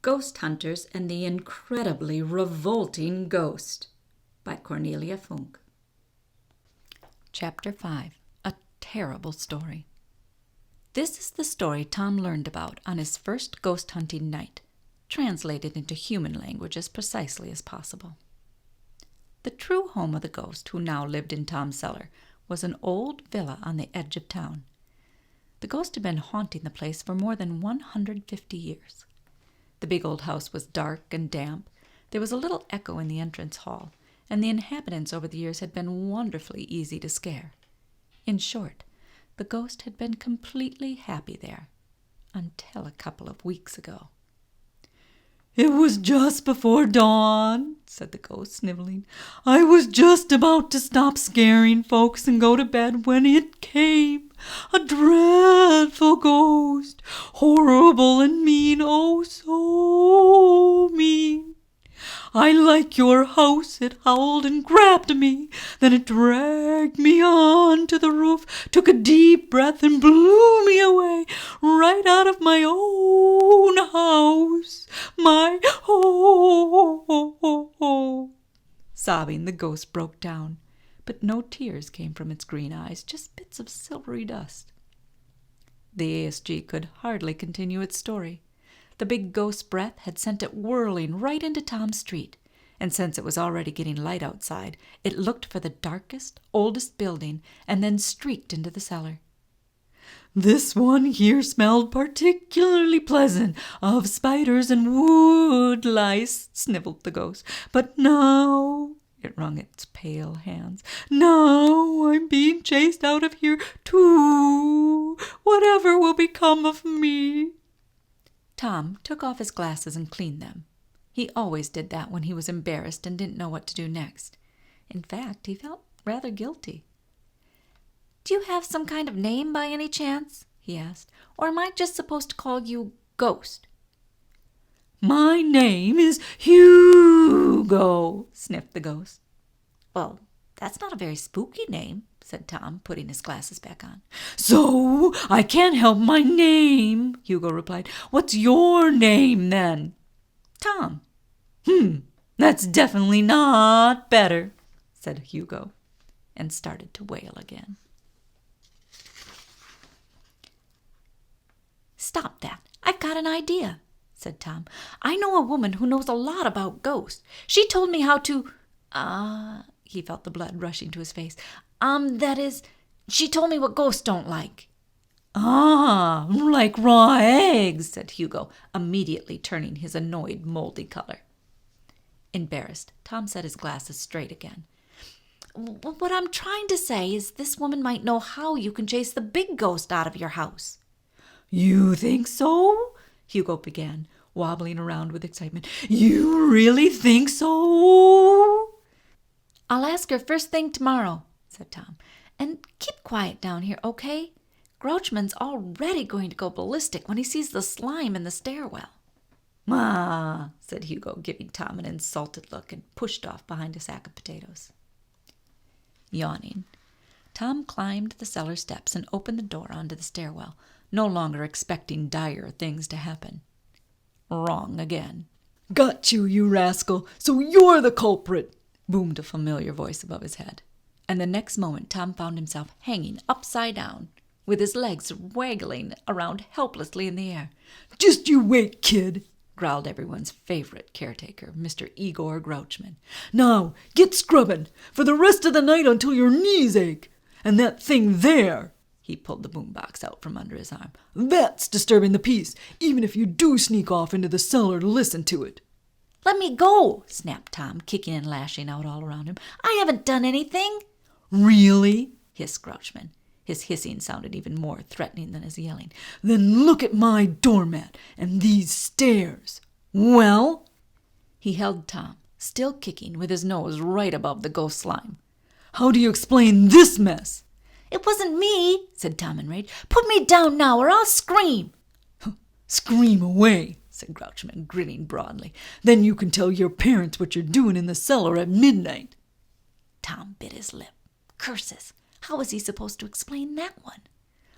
Ghosthunters and the Incredibly Revolting Ghost by Cornelia Funke. Chapter 5. A Terrible Story. This is the story Tom learned about on his first ghost hunting night, translated into human language as precisely as possible. The true home of the ghost, who now lived in Tom's cellar, was an old villa on the edge of town. The ghost had been haunting the place for more than 150 years. The big old house was dark and damp. There was a little echo in the entrance hall, and the inhabitants over the years had been wonderfully easy to scare. In short, the ghost had been completely happy there, until a couple of weeks ago. "It was just before dawn," said the ghost, sniveling. "I was just about to stop scaring folks and go to bed when it came. A dreadful ghost, horrible and mean, oh, so mean. I like your house, it howled and grabbed me. Then it dragged me on to the roof, took a deep breath and blew me away, right out of my own house. My oh. Sobbing, the ghost broke down, but no tears came from its green eyes, just bits of silvery dust. The ASG could hardly continue its story. The big ghost's breath had sent it whirling right into Tom's street, and since it was already getting light outside, it looked for the darkest, oldest building and then streaked into the cellar. "This one here smelled particularly pleasant, of spiders and wood lice," sniveled the ghost. "But now," it wrung its pale hands, "now I'm being chased out of here too. Whatever will become of me?" Tom took off his glasses and cleaned them. He always did that when he was embarrassed and didn't know what to do next. In fact, he felt rather guilty. "Do you have some kind of name by any chance?" he asked. "Or am I just supposed to call you Ghost?" "My name is Hugo," sniffed the ghost. "Well, that's not a very spooky name," said Tom, putting his glasses back on. "So I can't help my name," Hugo replied. "What's your name, then?" "Tom." That's definitely not better," said Hugo, and started to wail again. "Stop that. I've got an idea," said Tom. "I know a woman who knows a lot about ghosts. She told me how to... he felt the blood rushing to his face. That is, she told me what ghosts don't like." "Ah, like raw eggs," said Hugo, immediately turning his annoyed, moldy color. Embarrassed, Tom set his glasses straight again. "What I'm trying to say is this woman might know how you can chase the big ghost out of your house." "You think so?" Hugo began, wobbling around with excitement. "You really think so?" "I'll ask her first thing tomorrow," said Tom. "And keep quiet down here, okay? Grouchman's already going to go ballistic when he sees the slime in the stairwell." "Ah," said Hugo, giving Tom an insulted look, and pushed off behind a sack of potatoes. Yawning, Tom climbed the cellar steps and opened the door onto the stairwell, no longer expecting dire things to happen. Wrong again. "Got you, you rascal! So you're the culprit!" boomed a familiar voice above his head. And the next moment Tom found himself hanging upside down, with his legs waggling around helplessly in the air. "Just you wait, kid," growled everyone's favorite caretaker, Mr. Igor Grouchman. "Now, get scrubbing for the rest of the night until your knees ache. And that thing there," he pulled the boombox out from under his arm, "that's disturbing the peace, even if you do sneak off into the cellar to listen to it." "Let me go," snapped Tom, kicking and lashing out all around him. "I haven't done anything." "Really?" hissed Grouchman. His hissing sounded even more threatening than his yelling. "Then look at my doormat and these stairs. Well?" He held Tom, still kicking, with his nose right above the ghost slime. "How do you explain this mess?" "It wasn't me," said Tom in rage. "Put me down now or I'll scream." "Scream away," said Grouchman, grinning broadly. "Then you can tell your parents what you're doing in the cellar at midnight." Tom bit his lip. Curses! How was he supposed to explain that one?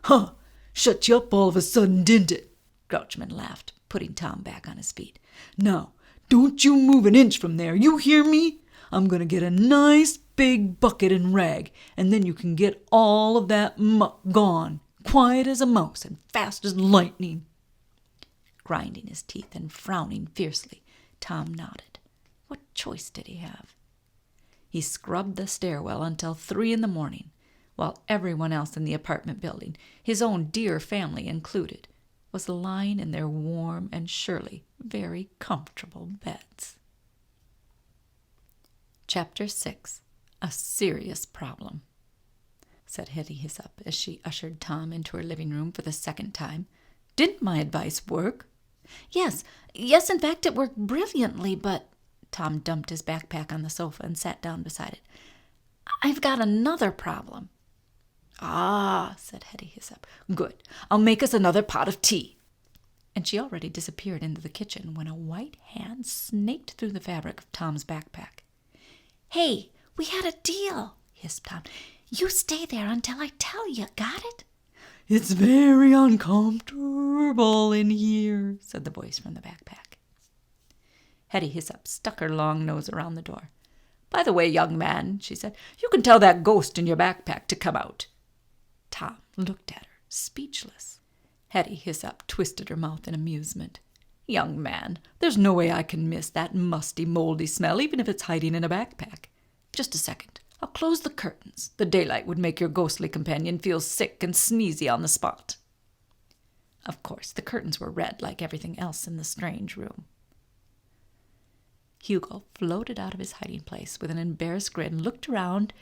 "Huh! Shut you up all of a sudden, didn't it?" Grouchman laughed. putting Tom back on his feet. "Now, don't you move an inch from there, you hear me? I'm going to get a nice big bucket and rag, and then you can get all of that muck gone, quiet as a mouse and fast as lightning." Grinding his teeth and frowning fiercely, Tom nodded. What choice did he have? He scrubbed the stairwell until 3 a.m, while everyone else in the apartment building, his own dear family included, was lying in their warm and surely very comfortable beds. Chapter 6. A Serious Problem, said Hetty Hyssop as she ushered Tom into her living room for the second time. "Didn't my advice work?" Yes, in fact it worked brilliantly, but Tom dumped his backpack on the sofa and sat down beside it. "I've got another problem." "Ah," said Hetty Hyssop. "Good. I'll make us another pot of tea." And she already disappeared into the kitchen when a white hand snaked through the fabric of Tom's backpack. "Hey, we had a deal," hissed Tom. "You stay there until I tell you, got it?" "It's very uncomfortable in here," said the voice from the backpack. Hetty Hyssop stuck her long nose around the door. "By the way, young man," she said, "you can tell that ghost in your backpack to come out." Tom looked at her, speechless. Hetty Hyssop twisted her mouth in amusement. "Young man, there's no way I can miss that musty, moldy smell, even if it's hiding in a backpack. Just a second. I'll close the curtains. The daylight would make your ghostly companion feel sick and sneezy on the spot." Of course, the curtains were red like everything else in the strange room. Hugo floated out of his hiding place with an embarrassed grin, looked around,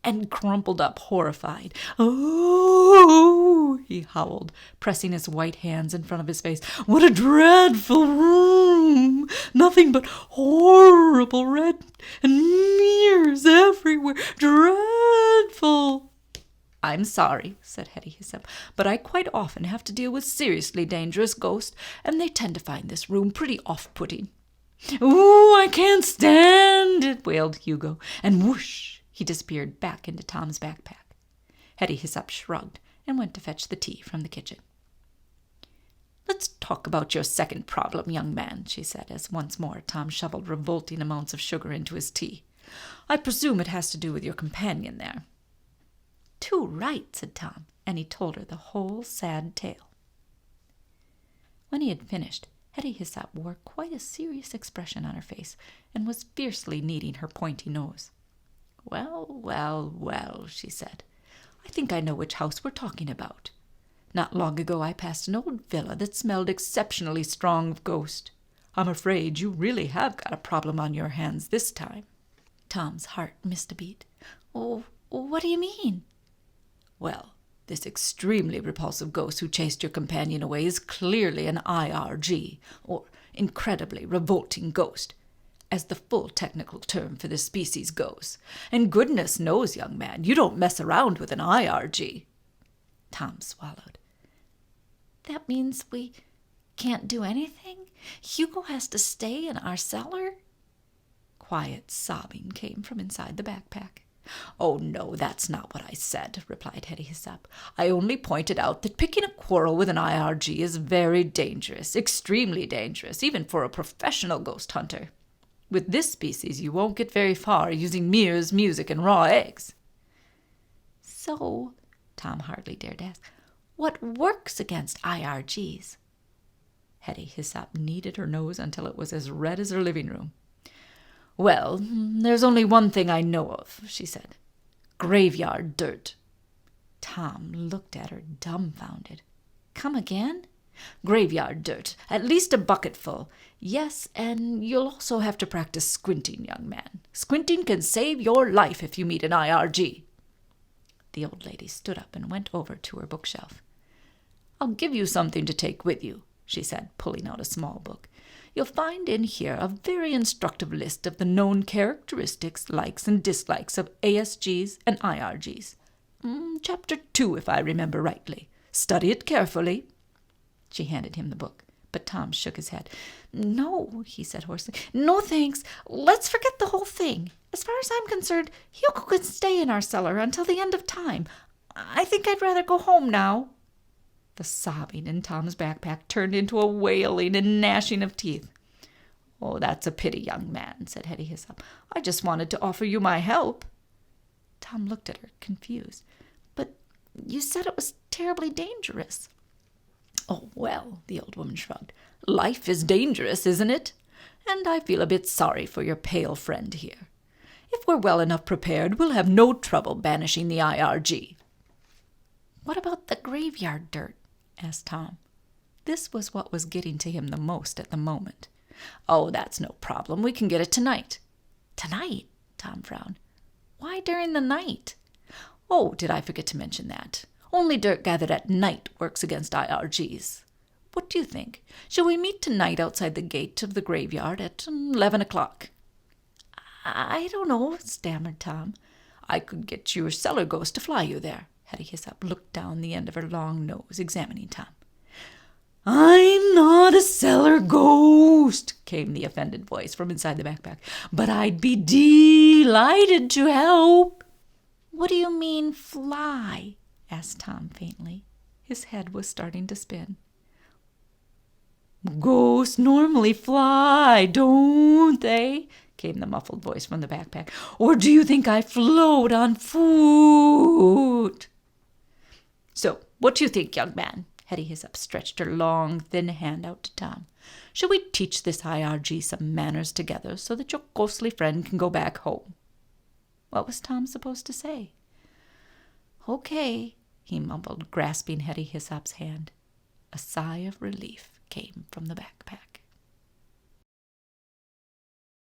and crumpled up horrified. "Oh," he howled, pressing his white hands in front of his face. "What a dreadful room! Nothing but horrible red and mirrors everywhere. Dreadful!" "I'm sorry," said Hetty Hyssop, "but I quite often have to deal with seriously dangerous ghosts, and they tend to find this room pretty off-putting." "Oh, I can't stand it," wailed Hugo, and whoosh! He disappeared back into Tom's backpack. Hetty Hyssop shrugged and went to fetch the tea from the kitchen. "Let's talk about your second problem, young man," she said, as once more Tom shoveled revolting amounts of sugar into his tea. "I presume it has to do with your companion there." "Too right," said Tom, and he told her the whole sad tale. When he had finished, Hetty Hyssop wore quite a serious expression on her face and was fiercely kneading her pointy nose. Well, she said. "I think I know which house we're talking about. Not long ago I passed an old villa that smelled exceptionally strong of ghost. I'm afraid you really have got a problem on your hands this time." Tom's heart missed a beat. "Oh, what do you mean?" "Well, this extremely repulsive ghost who chased your companion away is clearly an IRG, or Incredibly Revolting Ghost, as the full technical term for this species goes. And goodness knows, young man, you don't mess around with an IRG." Tom swallowed. "That means we can't do anything? Hugo has to stay in our cellar?" Quiet sobbing came from inside the backpack. "Oh, no, that's not what I said," replied Hetty Hyssop. "I only pointed out that picking a quarrel with an IRG is very dangerous, extremely dangerous, even for a professional ghost hunter. With this species, you won't get very far using mirrors, music, and raw eggs." "So," Tom hardly dared ask, "what works against IRGs?" Hetty Hyssop kneaded her nose until it was as red as her living room. "Well, there's only one thing I know of," she said. "Graveyard dirt." Tom looked at her dumbfounded. "Come again?" "Graveyard dirt, at least a bucketful. Yes, and you'll also have to practice squinting, young man. Squinting can save your life if you meet an IRG." The old lady stood up and went over to her bookshelf. "I'll give you something to take with you," she said, pulling out a small book. "You'll find in here a very instructive list of the known characteristics, likes, and dislikes of ASGs and IRGs. Chapter 2, if I remember rightly. Study it carefully." She handed him the book, but Tom shook his head. "No," he said hoarsely. "No, thanks. Let's forget the whole thing. As far as I'm concerned, Hugo can stay in our cellar until the end of time. I think I'd rather go home now." The sobbing in Tom's backpack turned into a wailing and gnashing of teeth. "Oh, that's a pity, young man," said Hetty Hyssop. "I just wanted to offer you my help." Tom looked at her, confused. "But you said it was terribly dangerous." "Oh, well," the old woman shrugged. "Life is dangerous, isn't it? And I feel a bit sorry for your pale friend here. If we're well enough prepared, we'll have no trouble banishing the IRG." "What about the graveyard dirt?" asked Tom. This was what was getting to him the most at the moment. "Oh, that's no problem. We can get it tonight." "Tonight?" Tom frowned. "Why during the night?" "Oh, did I forget to mention that? Only dirt gathered at night works against IRGs. What do you think? Shall we meet tonight outside the gate of the graveyard at 11 o'clock? "I don't know," stammered Tom. "I could get your cellar ghost to fly you there." Hetty Hyssop looked down the end of her long nose, examining Tom. "I'm not a cellar ghost," came the offended voice from inside the backpack, "but I'd be delighted to help." "What do you mean, fly?" asked Tom faintly. His head was starting to spin. "Ghosts normally fly, don't they?" came the muffled voice from the backpack. "Or do you think I float on foot?" "So, what do you think, young man?" Hetty Hyssop stretched her long, thin hand out to Tom. "Shall we teach this IRG some manners together so that your ghostly friend can go back home?" What was Tom supposed to say? "Okay," he mumbled, grasping Hetty Hyssop's hand. A sigh of relief came from the backpack.